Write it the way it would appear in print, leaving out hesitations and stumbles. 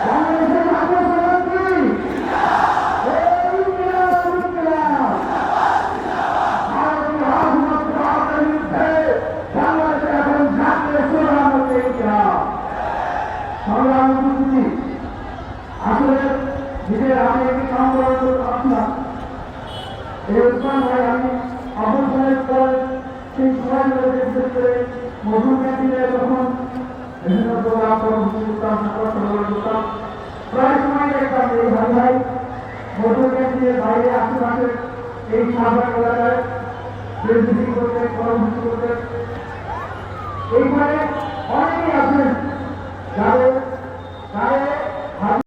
বাংলাদেশের আসলে নিজের আমি একটি কাম করার জন্য ভাবছিলাম এই উৎসাহ ভাই আমি অবসরের পর সেই সময়গুলোতে বিশেষ করে মধুর ক্যান্টিনে যখন বিভিন্ন প্রোগ্রাম কর্মসূচি করতাম সংগঠন করতাম প্রায় সময় দেখতাম এই ভাই ভাই মধুর ক্যান্টিনের বাইরে আশেপাশে এই সাধারণ এলাকায় মিটিং করতে কর্মসূচি করতে এইখানে অনেকেই আছেন যাদের